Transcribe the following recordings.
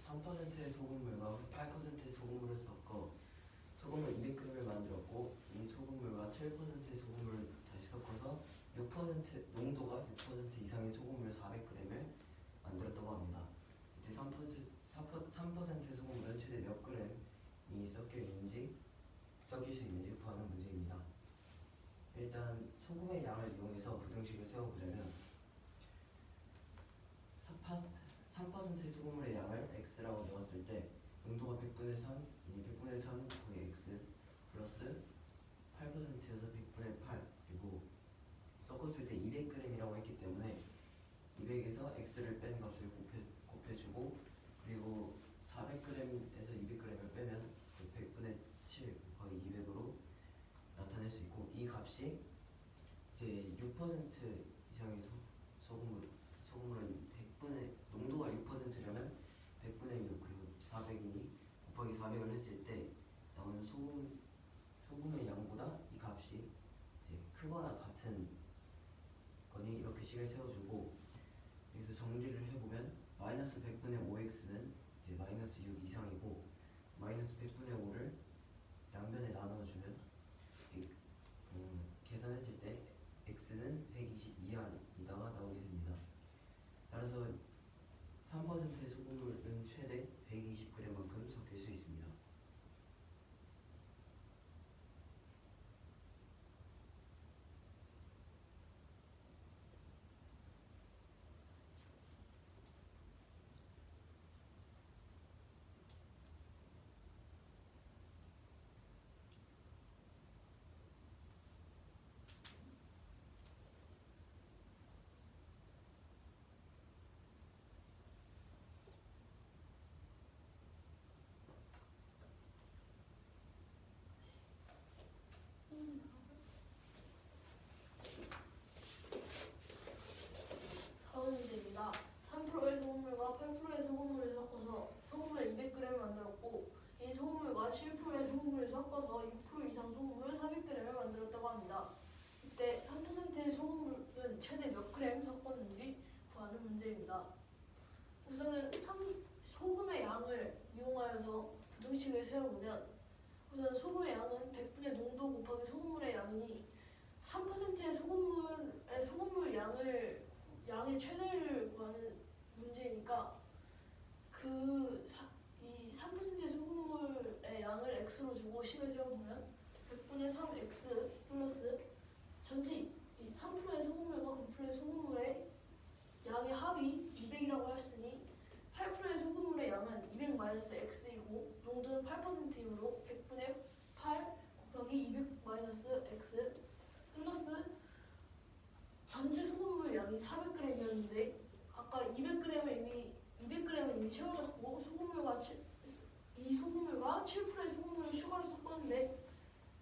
3%의 소금물과 8%의 소금물을 섞어 소금물 200g을 만들었고, 이 소금물과 7%의 소금물을 다시 섞어서 6% 농도가 6% 이상의 소금물 400g을 만들었다고 합니다. 이때 3%의 소금물은 최대 몇 g이 섞일 수 있는지 구하는 문제입니다. 일단 소금의 양을 이용해서 부등식을 세워보자면 3%의 소금물의 양을 x라고 넣었을 때 농도가 100분의 3, 이 100분의 3 거의 x 플러스 8%여서 100분의 8, 그리고 섞었을 때 200g이라고 했기 때문에 200에서 x를 뺀 것을 곱해주고, 그리고 400g에서 200g을 빼면 100분의 7 거의 200으로 나타낼 수 있고, 이 값이 이제 6% 이상의 소금물은 100분의 농도가 6%려면 100분의 6 그리고 400이니 곱하기 400을 했을 때 나오는 소금의 양보다 이 값이 이제 크거나 같은 거니 이렇게 식을 세워주고, 여기서 정리를 해보면 마이너스 100분의 5x는 이제 마이너스 6 이상이고, 마이너스 100분의 5를 양변에 나누어주면 계산했을 때 x는 120 이하이다가 나오게 됩니다. 따라서 3%의 소금물은 최대 120g만큼 섞일 수 있습니다. 문제입니다. 3%의 소금물과 8%의 소금물을 섞어서 소금물 200g을 만들었고, 이 소금물과 7%의 소금물을 섞어서 6% 이상 소금물 400g을 만들었다고 합니다. 이때 3%의 소금물은 최대 몇 g 섞었는지 구하는 문제입니다. 우선은 소금의 양을 이용하여서 부등식을 세워보면, 우선 소금의 양은 100분의 농도 곱하기 소금물의 양이니 3%의 소금물 양의 최대를 구하는 문제니까 이 3%의 소금물의 양을 x로 주고 식을 세워보면 100분의 3x 플러스 전체 이 3%의 소금물과 9%의 소금물의 양의 합이 200이라고 했으니 8%의 소금물의 양은 200 마이너스 x이고 농도는 8%이므로 100분의 8 곱하기 200 마이너스 x 플러스 전체 소금물 양이 400g이었는데 아까 200g은 이미 채워졌고 이 소금물과 7%의 소금물을 추가로 섞었는데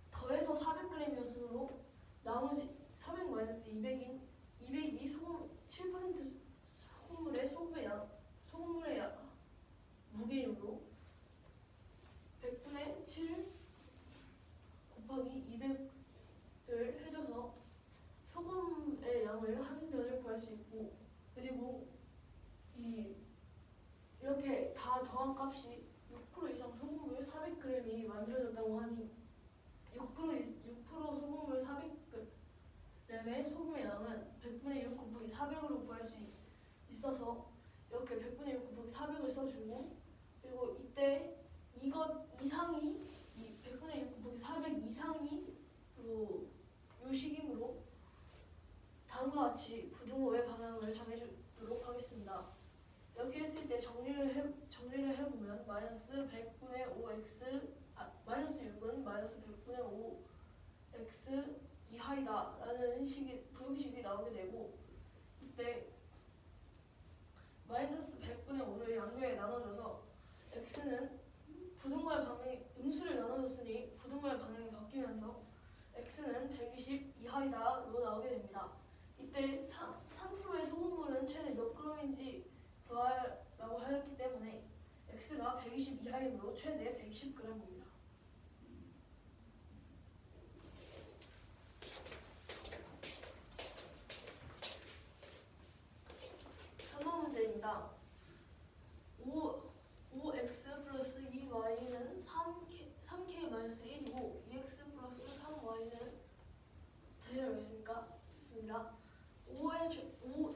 더해서 400g이었으므로 나머지 400 마이너스 200이 7% 소금물의 무게이므로 100분의 7 곱하기 200을 해줘서 소금의 양을 한 변을 구할 수 있고, 그리고 이렇게 다 더한 값이 6% 이상 소금물 400g이 만들어졌다고 하니 6% 소금물 400g의 소금의 양은 100분의 6 곱하기 400으로 구할 수 있어서 이렇게 100분의 6 곱하기 400을 써주고, 그리고 이때 이것 이상이 이 100분의 6 곱하기 400 이상이 요식이므로 다음과 같이 부등호의 방향을 정해주도록 하겠습니다. 이렇게 했을 때 정리를 해보면 마이너스 100분의 5x 마이너스 6은 마이너스 100분의 5x 이하이다 라는 부등식이 나오게 되고, 이때 마이너스 100분의 5를 양면에 나눠줘서 x는 부등호의 방향이 음수를 나눠줬으니 부등호의 방향이 바뀌면서 x는 120 이하이다로 나오게 됩니다. 이때 3%의 소금물은 최대 몇 g인지 구하라고 하였기 때문에 x가 120 이하이므로 최대 110g입니다. 3번 문제입니다. 5 다시 해보겠습니다. 듣습니다. 5의 5,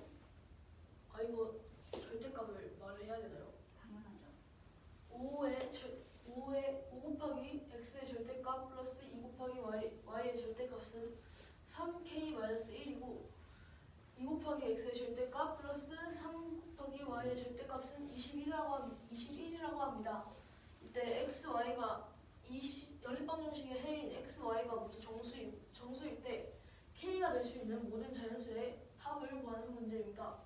이거 절대값을 말을 해야 되나요? 당연하죠. 5 곱하기 x의 절대값 플러스 2 곱하기 y의 절대값은 3k-1이고 2 곱하기 x의 절대값 플러스 3 곱하기 y의 절대값은 21이라고 합니다. 이때 x, y가 연립방정식의 해인 x, y가 모두 정수일 때 k가 될 수 있는 모든 자연수의 합을 구하는 문제입니다.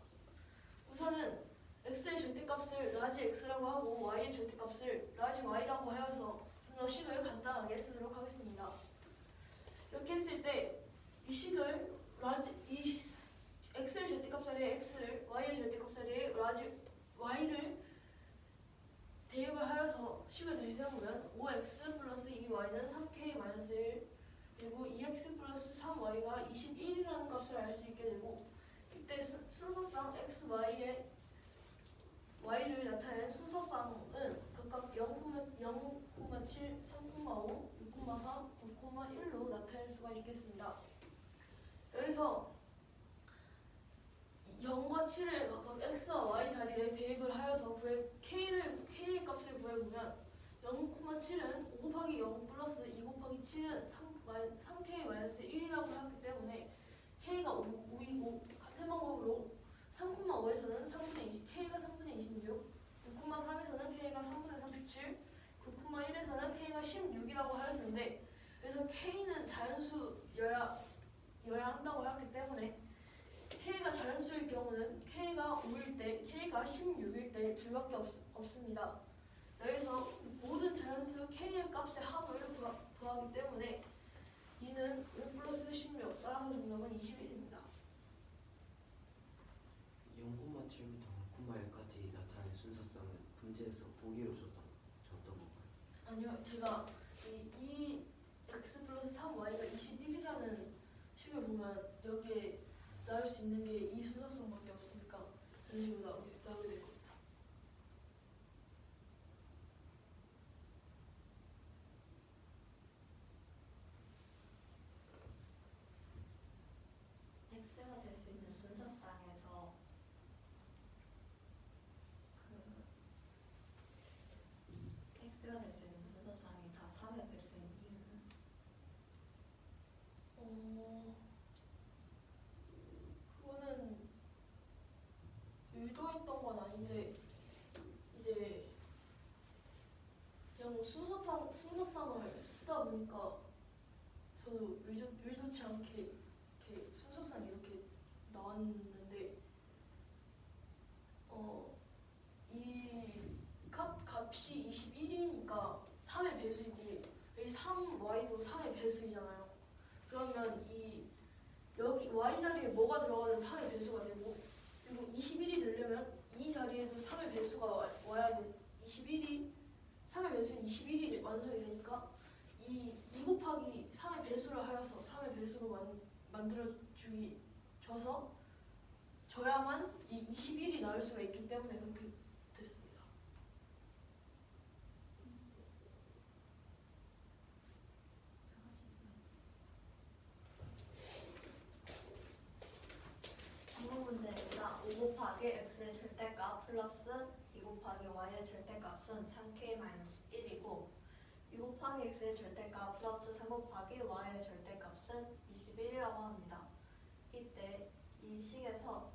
우선은 x의 절대값을 라지 x라고 하고 y의 절대값을 라지 y라고 하여서 좀 더 식을 간단하게 쓰도록 하겠습니다. 이렇게 했을 때 이 식을 x의 절대값자리에 x를 y의 절대값자리에 라지 y를 대입을 하여서 식을 다시 세우면 5x 플러스 2y는 3k-1 그리고 2x 플러스 3y가 21이라는 값을 알 수 있게 되고 이때 순서상 x, y를 나타낸 순서쌍은 각각 0,7, 3,5, 6,4, 9,1로 나타낼 수가 있겠습니다. 여기서 0과 7을 각각 x와 y 자리에 대입을 하여서 k의 값을 구해보면 0,7은 5 곱하기 0 플러스 2 곱하기 7은 3k-1이라고 하였기 때문에 k가 5이고 같은 방법으로 3,5에서는 3분의 20, k가 3분의 26, 6,3에서는 k가 3분의 37, 9,1에서는 k가 16이라고 하였는데 그래서 k는 자연수여야 한다고 하였기 때문에 k가 자연수일 경우는 k가 5일 때, k가 16일 때 둘밖에 없습니다. 여기서 모든 자연수 k의 값의 합을 구하기 때문에 이는 5 플러스 16, 따라서 정답은 21입니다. 0,7부터 9,1까지 나타나는 순서성은 문제에서 보기로 줬던 건가요? 아니요, 제가 이 x 플러스 3y가 21이라는 식을 보면 여기에 나올 수 있는 게 이 순서성밖에 없으니까 이런 식으로 나오게 될 겁니다. x가 될 수 있는 순서쌍에서 x가 될 수 있는 순서쌍이 다 3의 배수인 이유는 그거는 의도했던 건 아닌데 이제 그냥 순서쌍을 쓰다 보니까 저도 의도치 않게 이렇게 순서쌍이 이렇게 나왔는데 이 값이 21이니까 3의 배수이고 여기 3y도 3의 배수이잖아요. 그러면 여기 y 자리에 뭐가 들어가든 3의 배수가 되고 그리고 21이 되려면 이 자리에도 3의 배수가 와야 돼. 3의 배수는 21이 완성이 되니까 2 곱하기 3의 배수를 하여서 3의 배수로 줘야만 이 21이 나올 수가 있기 때문에 그렇게 됐습니다. 정문 문제입니다. 5 곱하기 x의 절대값 플러스 2 곱하기 y의 절대값은 3k-1이고 2 곱하기 x의 절대값 플러스 3 곱하기 y의 절대값은 21이라고 합니다. 이때 이 식에서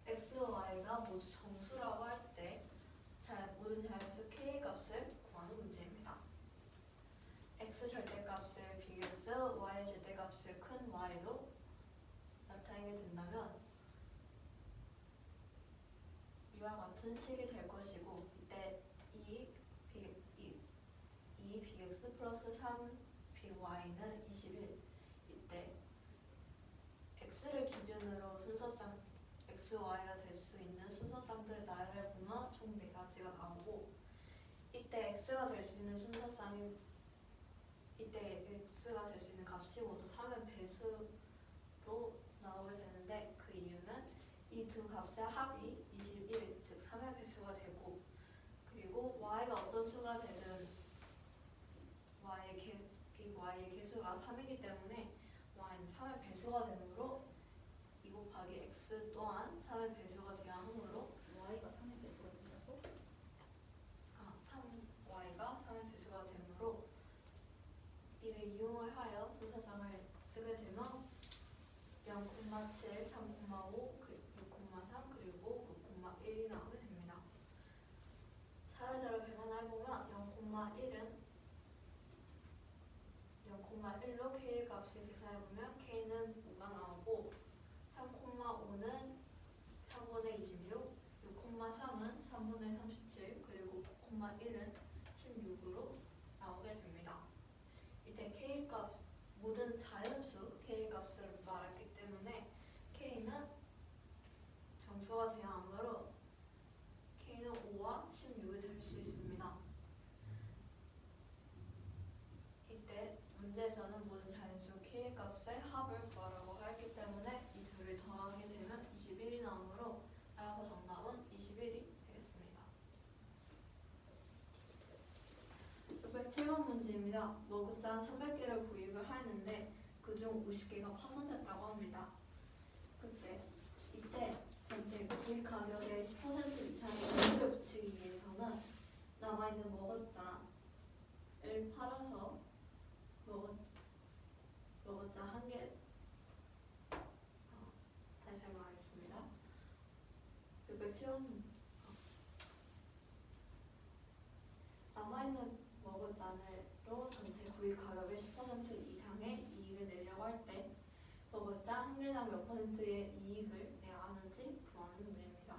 x, y가 모두 정수라고 할 때 모든 자연수 k 값을 구하는 문제입니다. x 절대값을 bx, y 절대값을 큰 y로 나타내게 된다면 이와 같은 식이 될 것이고 이때 2 bx 플러스 3 by는 21 이때 x를 기준으로 순서쌍 x, y가 될 수 있는 순서쌍들의 나열을 보면 총 4가지가 나오고 이때 x가 될 수 있는 순서쌍이 이때 x가 될 수 있는 값이 모두 3의 배수로 나오게 되는데 그 이유는 이 두 값의 합이 21, 즉 3의 배수가 되고 그리고 y가 어떤 수가 되든 y의 개수가 3이기 때문에 y는 3의 배수가 되므로 2 곱하기 x 또한 3의 배수가 되어야 하므로 y가 3의 배수가 된다고? 3y가 3의 배수가 되므로 이를 이용을 하여 수사상을 쓰게 되면 0,7, 3,5, 6,3 그리고 9,1이 나오게 됩니다. 차례대로 계산해보면 0,1로 k의 값을 계산해보면 k는 5가 나오고 3,5는 3분의 26, 6,3은 3분의 37, 그리고 9,1은 16으로 나오게 됩니다. 이때 k값, 모든 자연수 k 값을 말했기 때문에 k는 정수가 되어야 하므로 k는 5와 16이 될 수 있습니다. 이때 문제에서는 모든 자연수 k의 값의 합을 구하라고 하였기 때문에 이 둘을 더하게 되면 21이 나오므로 따라서 정답은 21이 되겠습니다. 607번 문제입니다. 머그잔 300개를 구입을 하였는데 그중 50개가 파손됐다고 합니다. 이때 전체 구입 가격의 10% 이상의 가격을 붙이기 위해서는 남아있는 머그잔을 팔아서 머그잔 한 개, 다시 설명하겠습니다. 607번 남아있는 머그잔으로 전체 구입 가격의 10% 이상의 이익을 내려고 할 때 머그잔 한 개당 몇 %의 이익을 내야 하는지 구하는 문제입니다.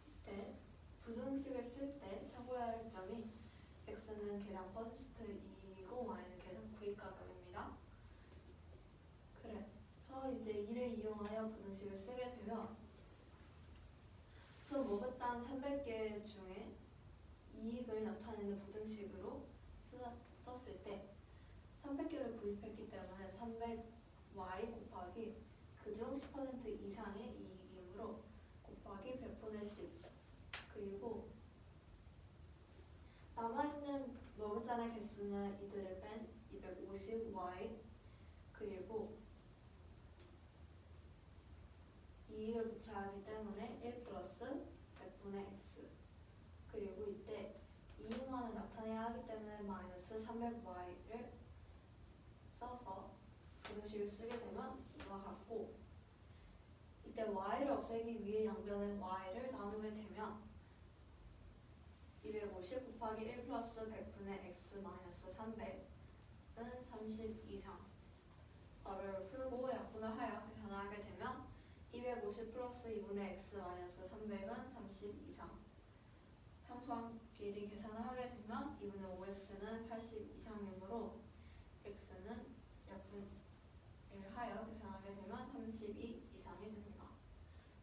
이때 부등식을 쓸 때 참고해야 할 점이 x는 개당 퍼센트 이익이고 y는 개당 구입 가격입니다. 그래서 이제 이를 이용하여 부등식을 쓰게 되면 우선 머그잔 300개 중에 이익을 나타내는 부등식으로 썼을 때 300개를 구입했기 때문에 300y 곱하기 그중 10% 이상의 이익이므로 곱하기 100분의 10 그리고 남아있는 머그잔의 개수는 이들을 뺀 250y 그리고 이익을 붙여야 하기 때문에 1 플러스 100분의 x 그리고 이때 이익만을 나타내야 하기 때문에 마이너스 300y를 써서 부등식을 쓰게 되면 이와 같고 이때 y를 없애기 위해 양변에 y를 나누게 되면 250 곱하기 1 플러스 100분의 x 마이너스 300은 30 이상 를 풀고 약분을 하여 계산을 하게 되면 250 플러스 2분의 x 마이너스 300은 30 이상 상수함끼리 계산을 하게 되면 2분의 5x는 80 이상이므로 x는 약분을 하여 계산하게 되면 32 이상이 됩니다.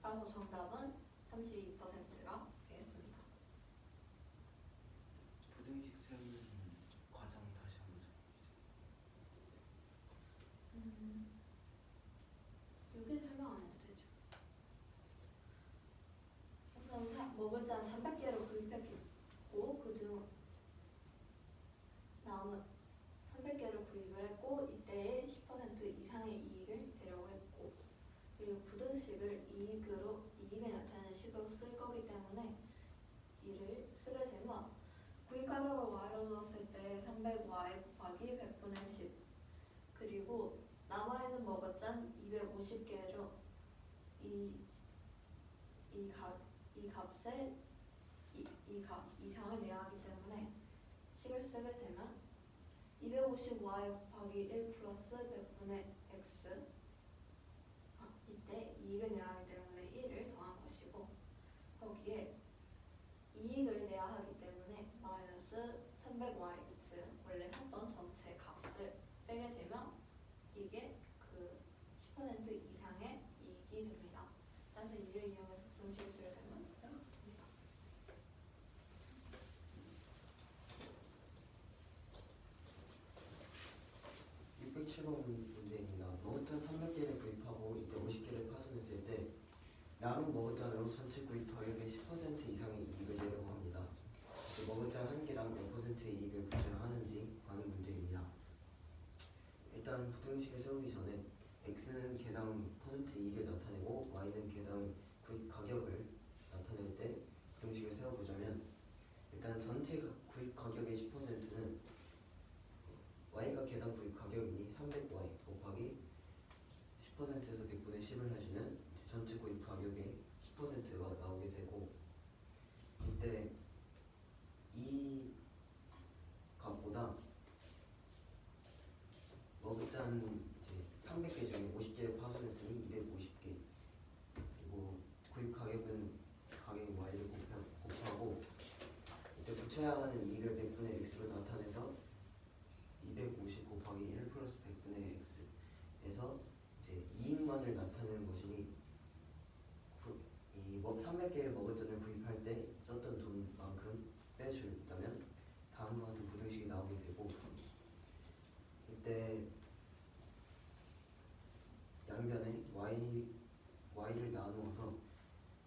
따라서 정답은 32%가 되겠습니다. 부등식 세우는 과정 다시 한번 여기 설명 안 해도 되죠. 우선 머그잔 300개를 구입했고 그중 남은 300개를 구입을 했고 이때의 10% 이상의 이익을 내려고 했고 그리고 부등식을 이익을 나타내는 식으로 쓸 거기 때문에 이를 쓰게 되면 구입 가격을 y로 두었을 때 300y 곱하기 100분의 10 그리고 남아있는 머그잔 250개로 이 값 이상을 내야 하기 때문에 식을 쓰게 되면 250y 곱하기 1 플러스 100분의 x 이때 이익을 내야 하기 때문에 1을 더한 것이고 거기에 이익을 내야 하기 때문에 마이너스 300yx 원래 했던 전체 값을 빼게 되면 이게 그 10% 이상의 이익이 됩니다. 따라서 이를 이용해서 부등식을 쓰게 되면 이렇습니다. 607번 문제입니다. 머그잔 300개를 구입하고 이때 50개를 파손했을 때 남은 머그잔으로 전체 구입 가격의 10% 이상의 이익을 내려고 합니다. 머그잔 한 개당 몇 % 이익을 붙여야 하는지 하는 문제입니다. 일단 부등식 x는 개당 퍼센트 이익을 나타내고 y는 개당 구입 가격을 나타낼 때 공식을 세워보자면, 일단 전체 구입 가격의 10%는 y가 개당 구입 가격이니 300y 곱하기 10%에서 100분의 10을 해주면 전체 구입 가격의 10%가 나오게 되고, 이때 이 값보다 머그잔 이제 300개 중에 50개를 파손했으니 250개, 그리고 구입 가격은 가격인 y를 곱하고, 이때 붙여야 하는 이익을 100분의 x로 나타내서 250 곱하기 1 플러스 100분의 x에서 이제 이익만을 나타내는 것이니, 이 300개의 머그잔을 구입할 때 썼던 돈만큼 빼준다면 다음과 같은 부등식이 나오게 되고, 이때 양변에 y를 나누어서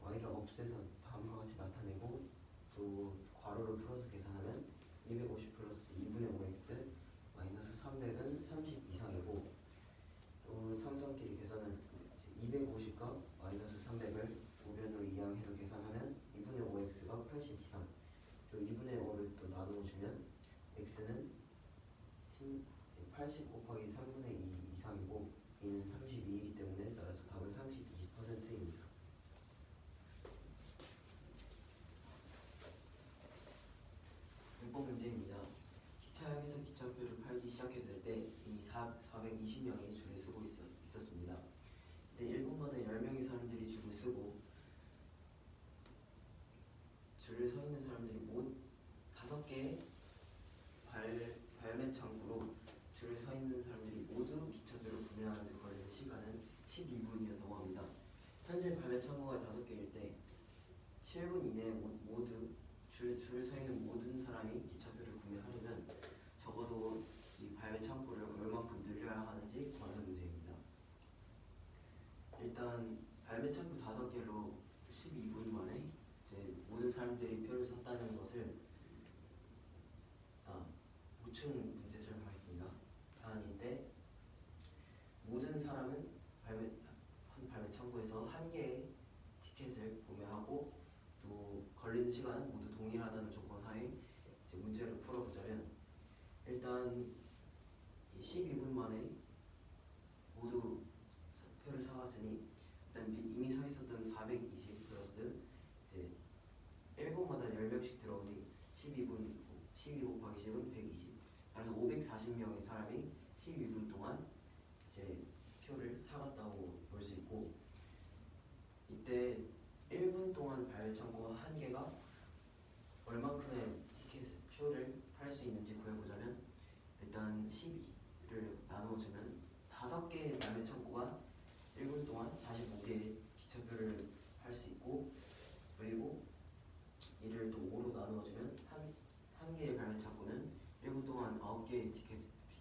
y를 없애서 다음과 같이 나타내고, 또 괄호를 풀어서 계산하면 250 플러스 2분의 5x 마이너스 300은 30 이상이고, 또 삼성끼리 계산을 250과 마이너스 300을 우변으로 이항해서 계산하면 2분의 5x가 80 이상, 그리고 2분의 5를 또 나누어주면 x는 80 곱하기 3분의 2 이상이고 이는 32이기 때문에 따라서 답은 32%입니다. 문제입니다. 기차역에서 기차표를 팔기 시작했을 때 이미 420명이 줄을 서고 있었습니다. 이때 1분마다 10명의 사람들이 줄을 서고, 줄을 서 있는 사람들이 5개의 발매 창구로 줄을 서 있는 사람들이 모두 기차표를 구매하는 데 걸리는 시간은 12분이었다고 합니다. 현재 발매 창구가 5개일 때 7분 이내에 모두 줄을 서 있는 모든 사람이 기차표를 구매하려면 적어도 이 발매 창구를 얼마큼 늘려야 하는지 구하는 문제입니다. 일단 발매 창구 5개로 12분 만에 이제 모든 사람들이 표를 샀다는 것을 보충 문제처럼 하겠습니다. 다음인데, 모든 사람은 발매 창구에서 1개의 티켓을 구매하고 또 걸리는 시간은 모두 동일하다는 조건 하에 이제 문제를 풀어보자면, 일단 12분 만에 모두 표를 사갔으니 일단 이미 서 있었던 420 플러스 이제 1분마다 10명씩 들어오니 12 곱하기 10은 120. 그래서 540명의 사람이 12분 동안 이제 표를 사갔다고 볼 수 있고, 이때 1분 동안 발매 창구가 1개가 얼만큼의 표를 팔 수 있는지 구해보자면, 일단 12를 나누어주면 5개의 발매 창구가 1분 동안 45개의 기차표를 팔 수 있고, 그리고 이를 또 5로 나누어주면 한 개의 발매 창구는 1분 동안 9개의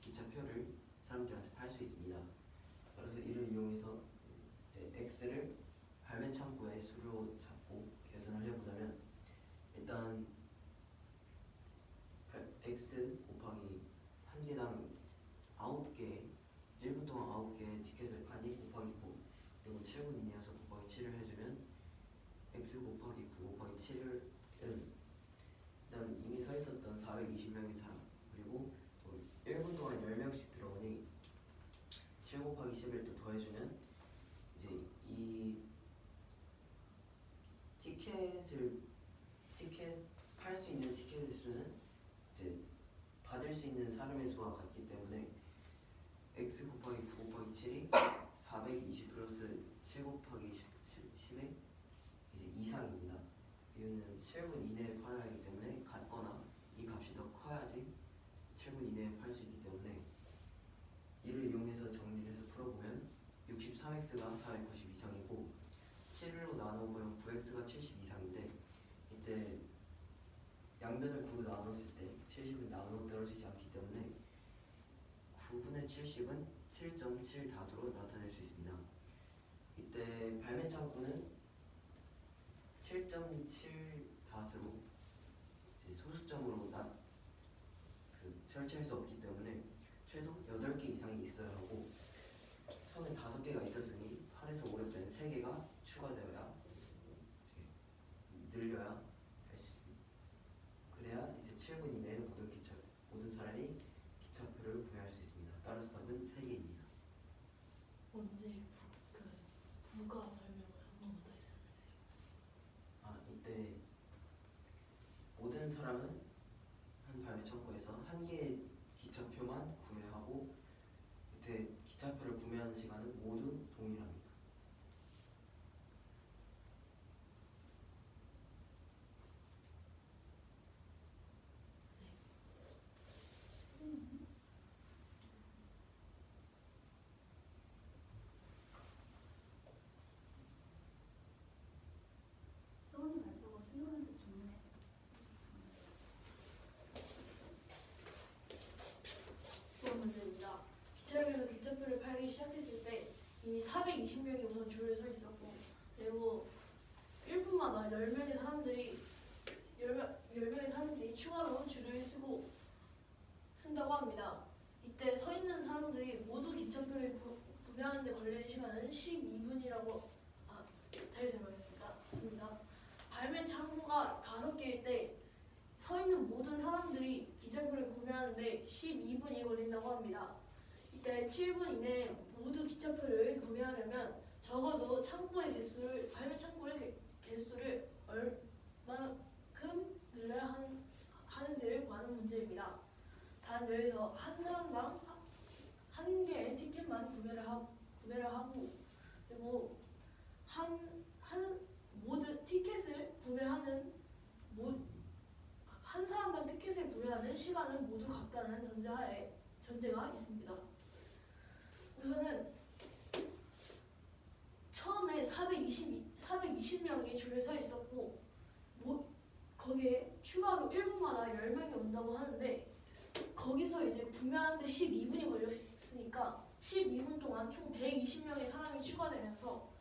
기차표를 사람들한테 팔 수 있습니다. 그래서 이를 이용해서 이제 x를 발매 창구의 수로 잡고 계산을 해보자면, 일단 x 곱하기 1개당 9개, 1분 동안 9개의 티켓을 파니 곱하기 9, 그리고 7분 이내여서 곱하기 7을 해주면 x 곱하기 9 곱하기 7은 일단 이미 서 있었던 420명의 사람, 그리고 또 1분 동안 10명씩 들어오니 7 곱하기 10을 또 더해주면 이제 이 팔 수 있는 티켓의 수는 이제 받을 수 있는 사람의 수와 같기 때문에 x 곱하기 9 곱하기 7이 420 플러스 7 곱하기 10의 이제 이상입니다. 이유는 7분 이내에 팔아야 하기 때문에 같거나 이 값이 더 커야지 7분 이내에 팔 수 있기 때문에, 이를 이용해서 정리를 해서 풀어보면 63x가 490 이상이고 7로 나눠보면 9x가 70 이상인데, 이때 양변을 9로 나눴을 때 70은 나누어 떨어지지 않기 때문에 9분의 70은 7.7 다수로 나타낼 수 있습니다. 이때 발매 창구는 7.7 다수로 소수점으로 설치할 수 없기 때문에 최소 8개 이상이 있어야 하고, 처음에 5개가 있었으니 8에서 5를 뺀 3개가 추가되어야 이제 늘려야 할 수 있습니다. 그래야 이제 7분 이내에 모든 사람이 기차표를 구매할 수 있습니다. 따라서 답은 3개입니다. 언제 부가 설명을 한 번만 다시 설명해주세요. 이때 모든 사람은 한 발매 창고에서 1개의 기차표만 구매하고 이때 기차표를 구매하는 시간은 모두 동일합니다. 수원이 발표가 수요일인데 좋네. 두 번째 문제입니다. 기차역에서 기차표를 팔기 시작했을 때 이미 420명이 우선 줄을 서 있었고, 그리고 1분마다 10명의 사람들이 추가로 줄을 쓴다고 합니다. 이때 서 있는 사람들이 모두 기차표를 구매하는 데 걸리는 시간은 12분이라고 다시 설명하겠습니다. 발매 창고가 5개일 때 서 있는 모든 사람들이 기차표를 구매하는데 12분이 걸린다고 합니다. 이때 7분 이내에 모두 기차표를 구매하려면 적어도 발매 창고의 개수를 얼마큼 늘려야 하는지를 구하는 문제입니다. 단 여기서 한 사람당 한 개의 티켓만 구매를 하고, 그리고 모든 티켓을 구매하는 한 사람당 티켓을 구매하는 시간은 모두 같다는 전제가 있습니다. 우선은 처음에 420명이 줄에 서 있었고, 거기에 추가로 1분마다 10명이 온다고 하는데, 거기서 이제 구매하는데 12분이 걸렸으니까 12분 동안 총 120명의 사람이 추가되면서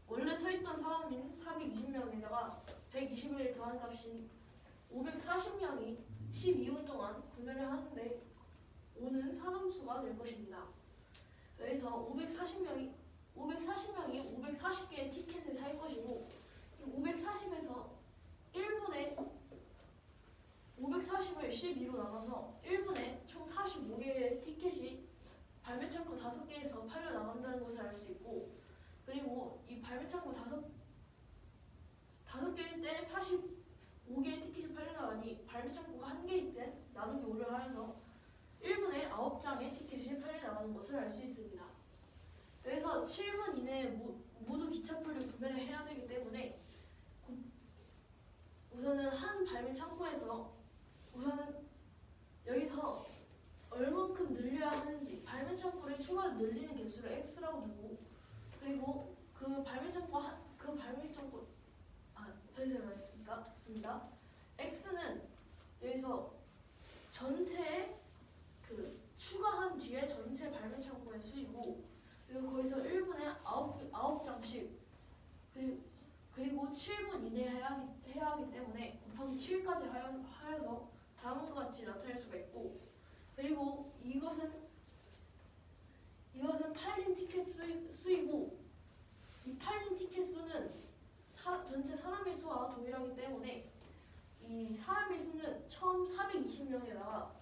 원래 서 있던 사람인 420명에다가 120을 더한 값인 540명이 12분 동안 구매를 하는데 오는 사람 수가 될 것입니다. 여기서 540명이 540개의 티켓을 살 것이고, 540에서 540을 12로 나눠서 1분에 총 45개의 티켓이 발매 창고 5개에서 팔려 나간다는 것을 알 수 있고, 그리고 이 발매 창고 5개일 때 45개의 티켓이 팔려 나가니 발매 창고가 1개일 때 나누기 5를 하여서 1분에 9장의 티켓이 팔려 나가는 것을 알 수 있습니다. 그래서 7분 이내에 모두 기차표를 구매를 해야 되기 때문에 우선은 한 발매 창고에서 여기서 얼만큼 늘려야 하는지 발매 창고를 추가로 늘리는 개수를 x라고 두고, 그리고 다시 설명하겠습니다. x는 여기서 전체 추가한 뒤에 전체 발매 창고의 수이고, 그리고 거기서 1분에 9장씩 그리고 7분 이내에 해야 하기 때문에 곱하기 7까지 하여서 다음과 같이 나타낼 수가 있고, 그리고 이것은 팔린 티켓 수이고, 이 팔린 티켓 수는 전체 사람의 수와 동일하기 때문에 이 사람의 수는 처음 420명에다가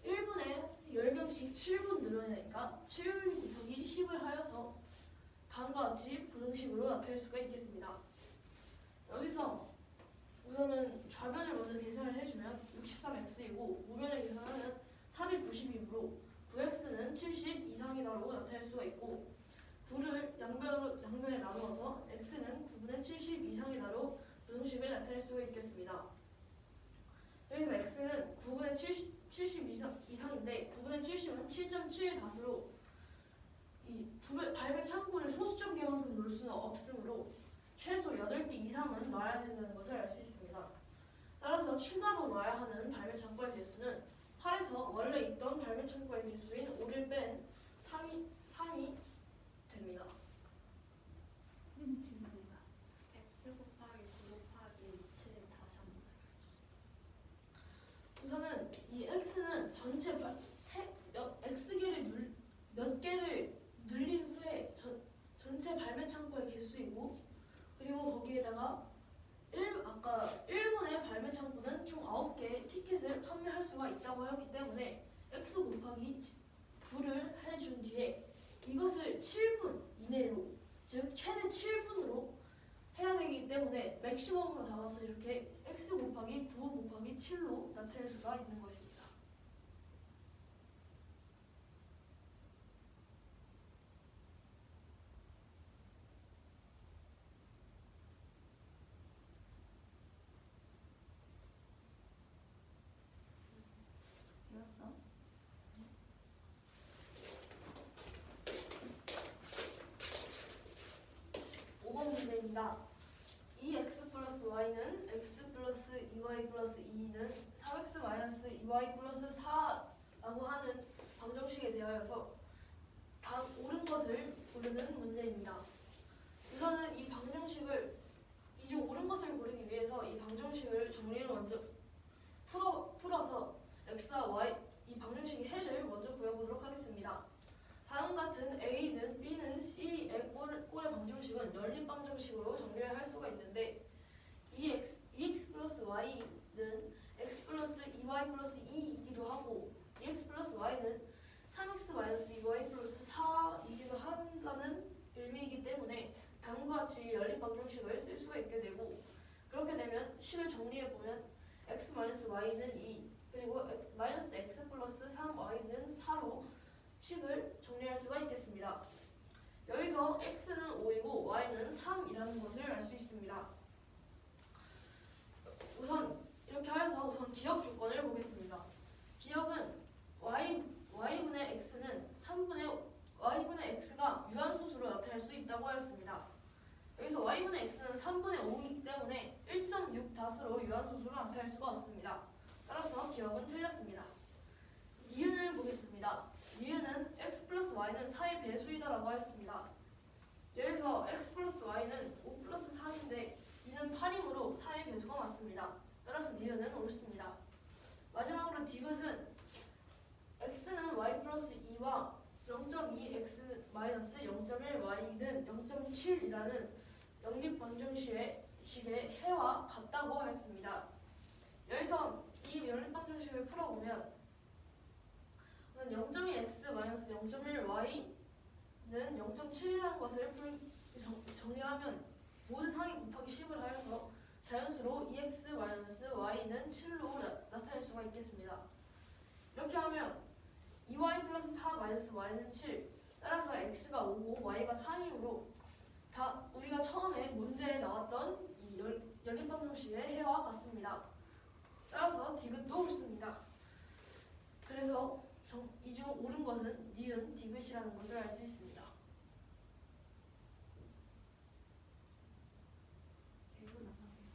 1분에 10명씩 7분 늘어내니까 7 곱하기 10을 하여서 다음과 같이 부등식으로 나타낼 수가 있겠습니다. 여기서 우선은 좌변을 먼저 계산을 해주면 63x이고 우변을 계산하면 490이므로 9x는 70 이상이다라고 나타낼 수가 있고, 9를 양변에 나누어서 x는 9분의 70 이상이다로 부등식을 나타낼 수가 있겠습니다. 여기서 x는 9분의 70 이상인데 9분의 70은 7.7 다수로 이 발매 창고를 소수점 개만큼 놓을 수는 없으므로 최소 8개 이상은 놔야 된다는 것을 알 수 있습니다. 따라서 추가로 놔야 하는 발매 창고의 개수는 8에서 원래 있던 발매 창고의 개수인 5를 뺀 3이 됩니다. 선생님 질문이다. x 곱하기 9 곱하기 7 다시 한번 알려주세요. 우선은 이 x는 전체 x개를 몇 개를 늘린 후에 문제 발매 창구의 개수이고, 그리고 거기에다가 아까 일본의 발매 창구는 총 9개의 티켓을 판매할 수가 있다고 하였기 때문에 x 곱하기 9를 해준 뒤에 이것을 7분 이내로, 즉 최대 7분으로 해야 되기 때문에 맥시멈으로 잡아서 이렇게 x 곱하기 9 곱하기 7로 나타낼 수가 있는 것입니다. 되었어? 5번 문제입니다. 2x 플러스 y는 x 플러스 2y 플러스 2는 3x 마이너스 2y 플러스 4라고 하는 방정식에 대하여서 다음 옳은 것을 고르는 문제입니다. 우선은 이 방정식을, 이 중 옳은 것을 고르기 위해서 이 방정식을 정리를 먼저 풀어서 x와 y, 이 방정식의 해를 먼저 구해보도록 하겠습니다. 다음 같은 A는 B는 C의 꼴의 방정식은 연립 방정식으로 정리를 할 수가 있는데, 2x 플러스 y는 x 플러스 2y 플러스 2이기도 하고 2x 플러스 y는 3x 마이너스 2y 플러스 4이기도 한다는 의미이기 때문에 다음과 같이 연립 방정식을 쓸 수가 있게 되고, 그렇게 되면 식을 정리해보면 x 마이너스 y는 2, 그리고 마이너스 x 플러스 3y는 4로 식을 정리할 수가 있겠습니다. 여기서 x는 5이고 y는 3이라는 것을 알 수 있습니다. 우선 이렇게 해서 우선 기억 조건을 보겠습니다. 기억은 y분의 x는 3분의 y분의 x가 유한소수로 나타날 수 있다고 하였습니다. 여기서 y분의 x는 3분의 5이기 때문에 1.6 다스로 유한소수로 나타날 수가 없습니다. 따라서 기억은 틀렸습니다. 니은을 보겠습니다. 니은은 x 플러스 y는 4의 배수이다라고 하였습니다. 여기서 x 플러스 y는 5 플러스 3인데 니은 8이므로 4의 배수가 맞습니다. 따라서 니은은 옳습니다. 마지막으로 디귿은 x는 y 플러스 2와 0.2x 마이너스 0.1y는 0.7이라는 연립 방정식의 해와 같다고 하였습니다. 여기서 이 연립 방정식을 풀어보면 0.2x 마이너스 0.1y는 0.7이라는 것을 정리하면 모든 항이 곱하기 10을 하여서 자연수로 2x 마이너스 y는 7로 나타낼 수가 있겠습니다. 이렇게 하면 2y 플러스 4 마이너스 y는 7, 따라서 x가 5고 y가 3이므로 다 우리가 처음에 문제에 나왔던 이 연립 방정식의 해와 같습니다. 따라서 디귿도 옳습니다. 그래서 이 중 옳은 것은 니은 디귿이라는 것을 알 수 있습니다. 제로 나가세요.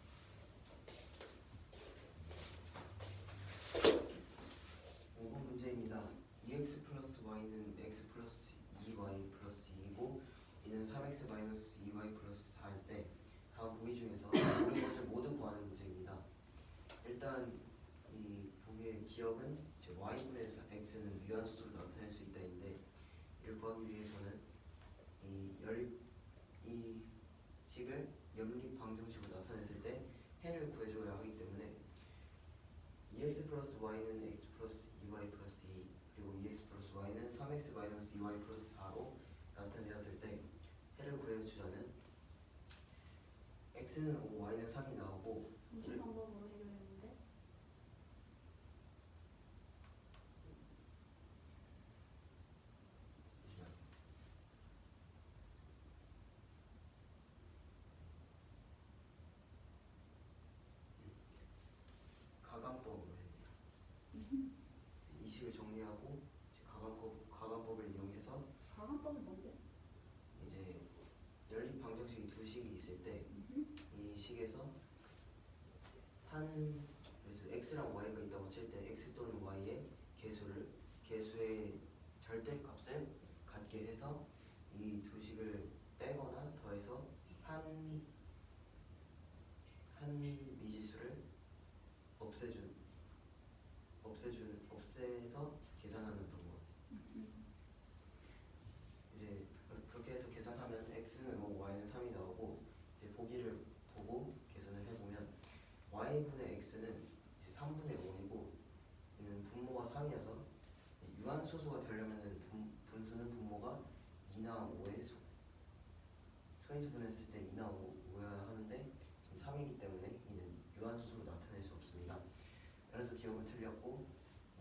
5번 문제입니다. 2x 플러스 y는 x 플러스 2y 플러스 2이고 이는 3x 마이너스 2y 플러스 4일 때 다음 보기 중에서 옳은 것을 모두 구하는 문제입니다. 일단 이 보기의 기억은 y분의 x는 유한소수로 나타낼 수 있다인데, 이를 구하기 위해서는 이 식을 연립 방정식으로 나타냈을 때 해를 구해줘야 하기 때문에 2x 플러스 y는 x 플러스 2y 플러스 2, 그리고 2x 플러스 y는 3x 마이너스 2y 플러스 4로 나타내었을 때 해를 구해주자면 x는 5, y는 3이 나오고, 무슨 방법으로 해결했는데? 가감법으로 했네요. 이 식을 정리하고 가감법을 이용해서 가관법은 뭔데? 이제 연립 방정식이 두 식이 있을 때 이 식에서 그래서 x랑 y가 있다고 칠 때 x 또는 y의 개수의 절대값을 같게 해서 이 두 식을 빼거나 더해서 한 미지수를 없애서 계산하는 방법. 이제 그렇게 해서 계산하면 x는 y분의 x는 이제 3분의 5이고 얘는 분모가 3이어서 유한소수가 되려면은 분수는 분모가 2나 5의 소인수 분했을 때 2나 5여야 하는데 지금 3이기 때문에 이는 유한소수로 나타낼 수 없습니다. 그래서 기억은 틀렸고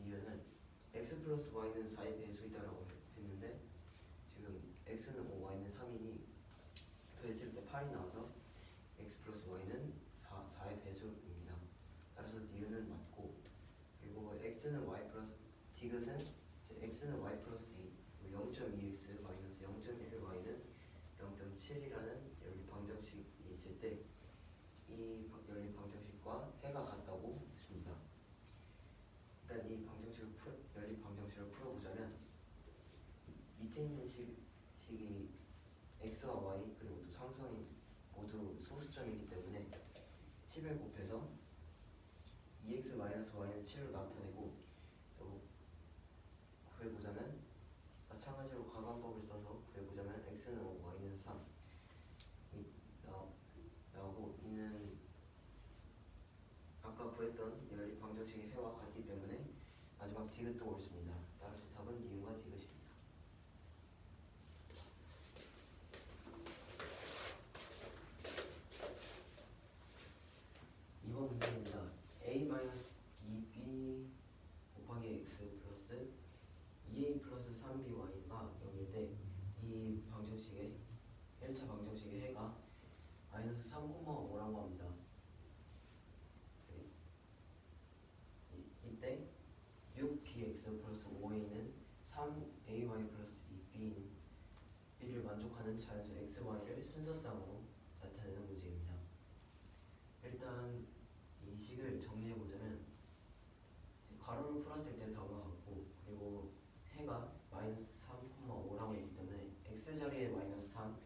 이유는 x 플러스 y는 4의 배수이다라고 했는데 지금 x는 5, y는 3이니 더했을 때 8이 나와서 x 플러스 y는 4의 배수입니다. 따라서 니은은 맞고 그리고 x는 y 플러스 디귿은 x는 y 플러스 2 0.2x 마이너스 0.1y는 0.7이라는 연립 방정식이 있을 때 이 연립 방정식과 해가 같다고 했습니다. 일단 이 연립 방정식을 풀어보자면 밑에 있는 식이 x와 y 그리고 또 상수항이 모두 소수점이기 때문에 10을 곱해서 2x-y는 7로 나타내고 또 구해보자면 마찬가지로 가관법을 써서 구해보자면 x는 5, y는 3 나오고 이는 아까 구했던 연립 방정식의 해와 같기 때문에 마지막 디귿도 옳습니다. 따라서 답은 니은과 디귿입니다. 이번 문제입니다. a-2b 곱하기 x 플러스 2a 플러스 3by가 0일 때 이 방정식의 1차 방정식의 해가 마이너스 3,5라고 합니다. 이때 6bx 플러스 5a는 3ay 플러스 2b인 b를 만족하는 자연수 xy를 순서쌍으로 나타내는 문제입니다. 일단 이 식을 정리해보자면 괄호를 풀었을 때 다음과 같고 그리고 해가 마이너스 3,5라고 했기 때문에 x자리에 마이너스 3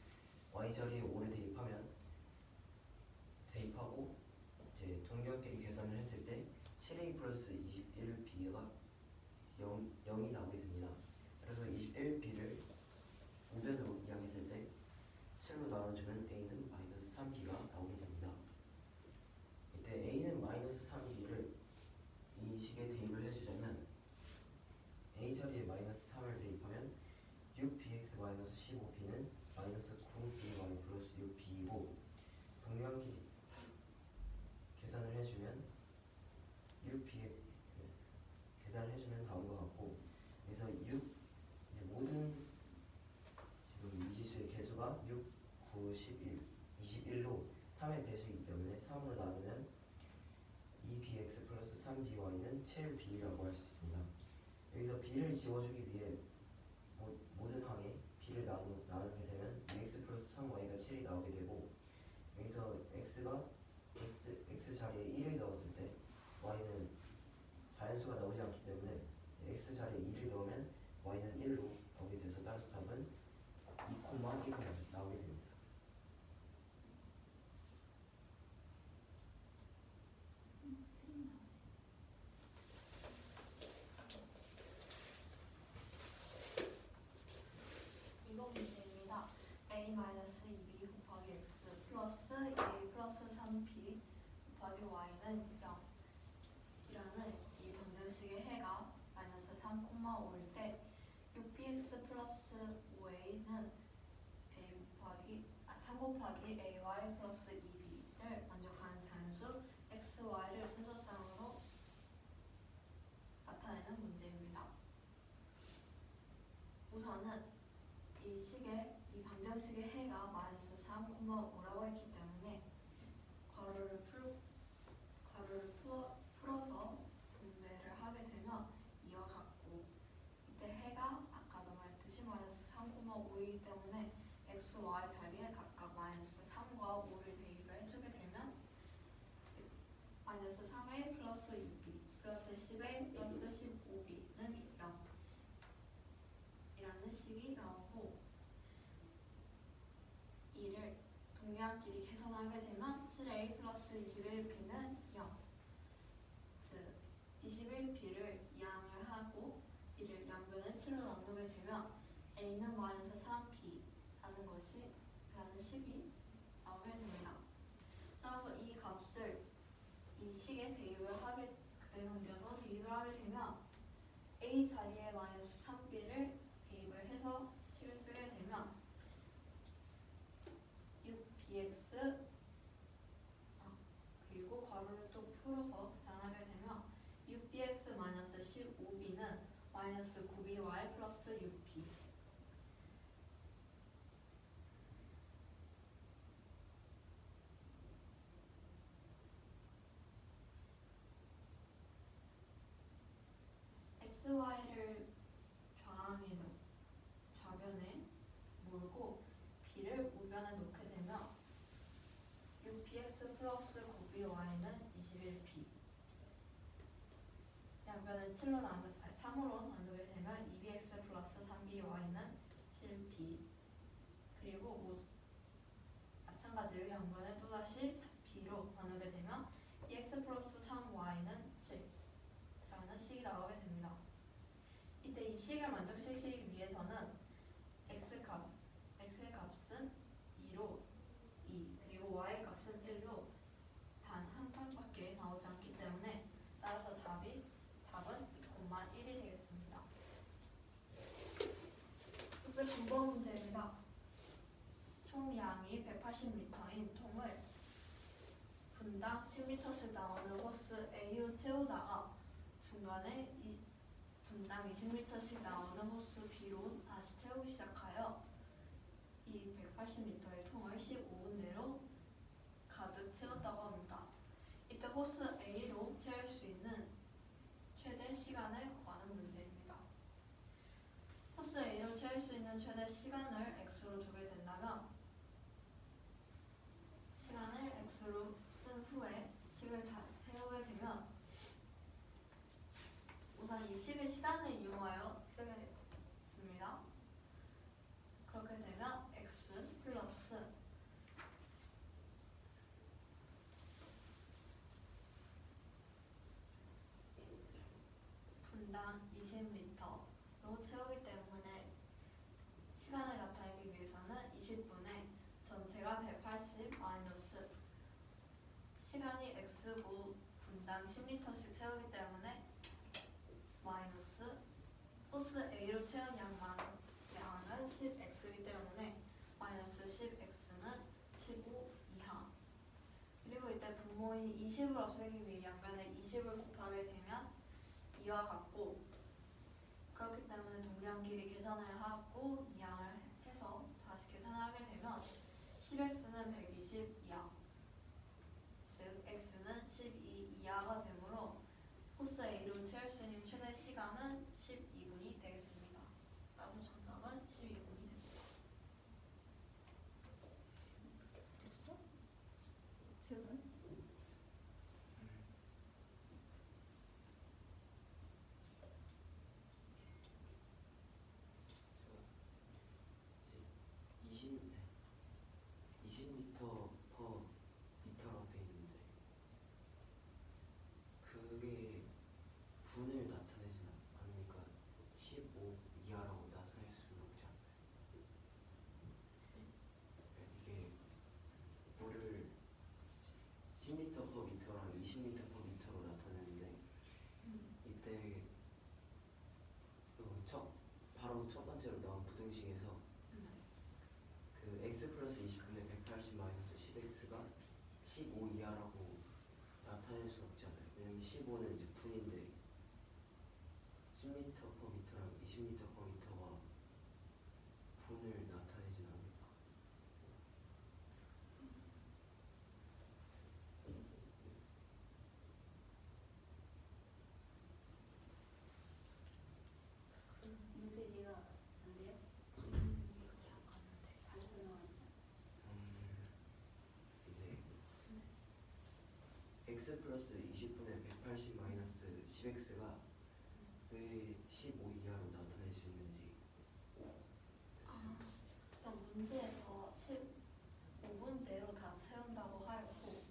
y자리에 5를 대입하고 이제 동기화끼리 계산을 했을 때 7a 플러스 21b가 0이 나오게 됩니다. 그래서 21b를 우변으로 이항했을 때 7로 나눠주면 a는 마이너스 3b가 나오게 됩니다. 이때 a는 마이너스 3b를 이 식에 대입을 해주자면 a자리에 마이너스 3을 대입하면 6bx 마이너스 15b는 마이너스 9by 플러스 6b이고 동기화끼리 계산을 해주면 6b 계산을 해주면 다음과 같고 그래서 6 모든 지금 미지수의 개수가 6, 9, 11, 21로 3의 배수이기 때문에 3으로 나누면 2bx 플러스 3by는 7b라고 할 수 있습니다. 여기서 b를 지워주기 위해 모든 항에 b를 나누게 되면 2x 플러스 3y가 7이 나오게 되고 여기서 x 자리에 1을 넣었을 때 y는 자연수가 나오지 않기 때문에 x 자리에 2를 넣으면 y는 1로 나오게 돼서 따라서 답은 2,1로 나오게 됩니다. 이번 문제입니다. a-2b 곱하기 x 플러스 a 플러스 3b 곱하기 y는 0 이라는 이 방정식의 해가 마이너스 3,5일 때 6bx 플러스 5a는 3 곱하기 ay 플러스 2b를 만족하는 자연수 xy를 순서쌍으로 나타내는 문제입니다. 우선은 이 방정식의 해가 마이너스 3,5라고 했기 때문에 괄호를 풀어서 분배를 하게 되면 이와 같고 이때 해가 아까도 말했듯이 마이너스 3,5이기 때문에 x, y 자리에 각각 마이너스 3과 5를 대입을 해주게 되면 마이너스 3a 플러스 2b 플러스 10a 플러스 15b는 0 이라는 식이 나오고 이를 동기화끼리 계산하게 되면 7a 플러스 21b는 0 즉 21b를 이항을 하고 이를 양변을 7로 나누게 되면 a는 마이너스 3b라는 식이 나오게 됩니다. 따라서 이 그대로 옮겨서 대입을 하게 되면 a 자리에 마이너스 3b를 대입을 해서 식을 쓰게 되면 6bx 그리고 괄호를 또 풀어서 계산하게 되면 6bx 마이너스 15b는 마이너스 9by 플러스 6b xy를 좌변에 몰고 b를 우변에 놓게 되면 6bx 플러스 9by는 21b 양변을 3으로 나누게 되면 2bx 플러스 3by는 7b 그리고 마찬가지로 양변을 또다시 b로 나누게 되면 2x 플러스 3y는 7 라는 식이 나오게 됩니다. 이때 이 식을 만족시키기 위해서는 x의 값은 2로 2 그리고 y의 값은 1로 단 한 쌍밖에 나오지 않기 때문에 따라서 답은 2,1이 되겠습니다. 600번 문제입니다. 총 양이 180m인 통을 분당 10m씩 나오는 호스 A로 채우다가 중간에 분당 20m씩 나오는 호스 B로 다시 채우기 시작하여 이 180m의 통을 15분 내로 가득 채웠다고 합니다. 이때 호스 A로 채울 수 있는 최대 시간을 구하는 문제입니다. 호스 A로 채울 수 있는 최대 시간을 x로 주게 된다면 시간을 x로 쓴 후에 식을 다 세우게 되면 우선 이 식의 시간을 이용하여 쓰겠습니다. 그렇게 되면 x 플러스 분당 20m로 채우기 때문에 시간을 나타내기 위해서는 20분에 전체가 180 마이너스 시간이 x고 분당 10m씩 채우기 때문에 마이너스 호스 A로 채운 양은 10x이기 때문에 마이너스 10x는 15 이하 그리고 이때 분모인 20을 없애기 위해 양변에 20을 곱하게 되면 2와 같고 그렇기 때문에 동량끼리 계산을 하고 이 양을 해서 다시 계산을 하게 되면 10x는 120 이하 즉 x는 12 이하가 되므로 호스 A로 채울 수 있는 최대 시간은 12분이 되겠습니다. 따라서 정답은 12분이 됩니다. 됐어? 재훈? 이제 20m per 미터라고 돼 있는데 그게 분을 나타내지 않으니까 15 이하라고 나타낼 수는 없지 않나요? 이게 뭐를 10m per 미터랑 20m per 미터로 나타내는데 이때 바로 첫 번째로 나온 부등식에서 그 x 플러스 20분의 180 마이너스 10x가 15 이하라고 나타낼 수 없지 않아요? 왜냐면 15는 이제 분인데 10m per 미터랑 20m per 미터가 분을 나타내진 않을까? 문제 이해가 안 돼요? 질문이 잘 안 가는데 다시 설명하자. 이제 x 플러스 20분의 180 마이너스 10x가 왜 15 이하로 나타낼 수 있는지 그럼 문제에서 15분 내로 다 채운다고 하였고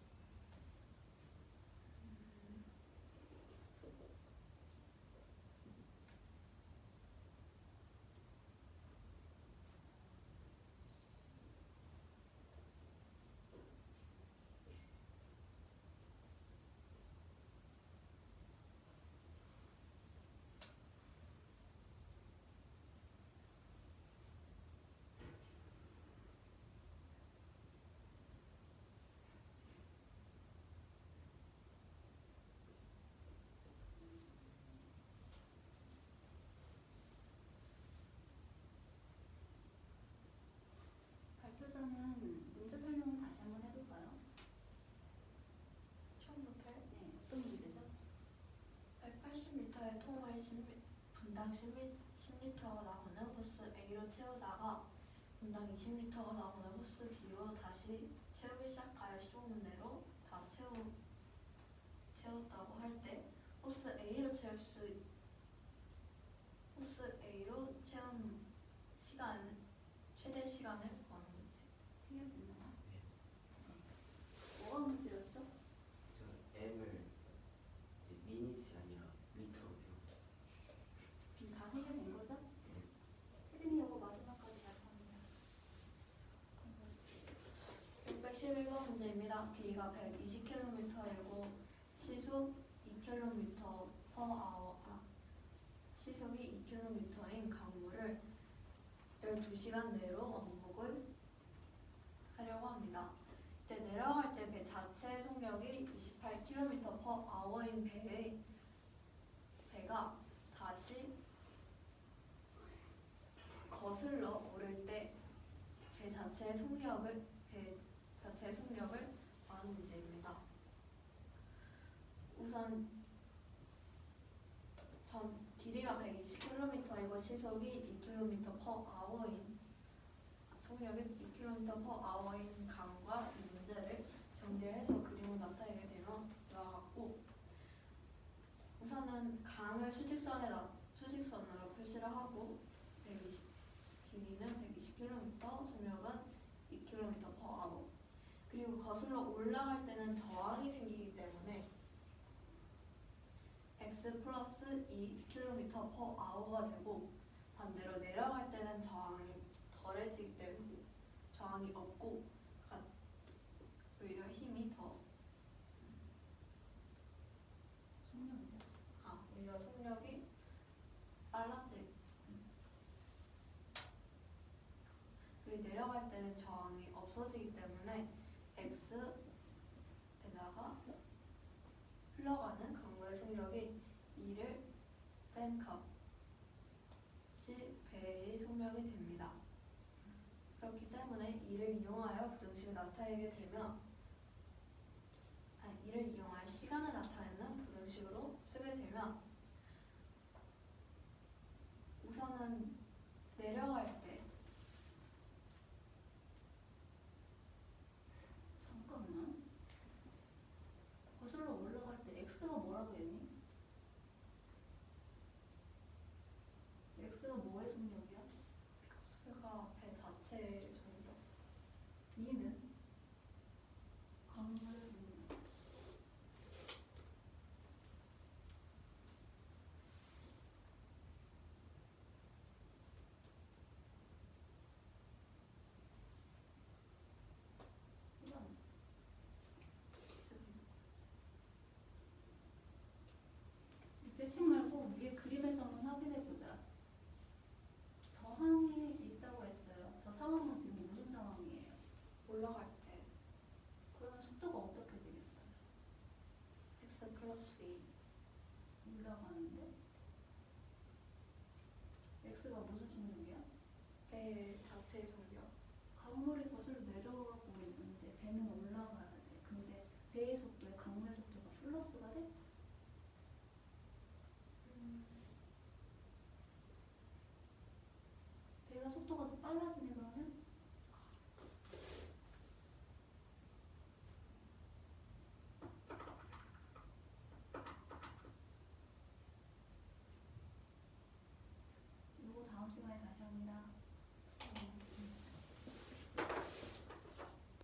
분당 10리터가 나오는 호스 A로 채우다가 분당 20리터가 나오는 호스 B로 다시 채우기 시작하여 15분 내로 다 채웠다고 할 때 호스 A로 채운 시간 최대 시간을 구하는 문제. 틀렸나? 네. 뭐가 문제였죠? 저 M을 이제 미니츠 아니라 리터로 세웠죠. 지금 다 해결된 거죠? 네. 혜린이 이거 마지막까지 발표합니다. 611번 문제입니다. 길이가 120km이고 시속 2km/h 시속이 2km인 강물을 12시간 내로 왕복을 하려고 합니다. 이때 내려갈 때 배 자체 속력이 28km/h인 배가 다시 거슬러 오를 때 배 자체의 속력을 구하는 문제입니다. 우선 길이가 120km이고 시속이 2km/h인 속력이 2km/h인 강과 이 문제를 정리해서 그림으로 나타내게 되면 이와 같고, 우선은 강을 수직선으로 표시를 하고 길이는 120km, 속력은 2km/h. 그리고 거슬러 올라갈 때는 저항이 생기기 때문에 x 플러스 2km/h가 되고, 반대로 내려갈 때는 저항이 덜해지기 때문에 저항이 없고 오히려 힘이 더 속력이죠. 오히려 속력이 빨라지. 그리고 내려갈 때는 저항이 없어지기 때문에 x에다가 흘러가는 강물의 속력이 2를 뺀 값이 배의 속력이 됩니다. 그렇기 때문에 이를 이용하여 부등식을 나타내게 되면 이를 이용하여 시간을 나타내는 부등식으로 쓰게 되면, 우선은 내려갈 때 잠깐만. 거슬러 올라갈 때 x가 뭐라고 했니? x가 뭐의 속력이야? x가 배 자체의 속력, 2는 강물의 속력. 이건 밑에 식 말고 위에 그림에서 한번 확인해 보자. 저항이 있다고 했어요. 저 상황은 지금 무슨 상황이에요? 올라갈 때 그러면 속도가 어떻게 되겠어요? x 플러스 2, 올라가는데 x가 무슨 속력이야? 배 자체의 속력. 강물이 거슬러 내려오고 있는데 배는 올라가야 돼. 근데 배의 속도에 강물의 속도가 플러스가 돼? 배가 속도가 더 빨라지네 그러면? 이거 다음 시간에 다시 합니다.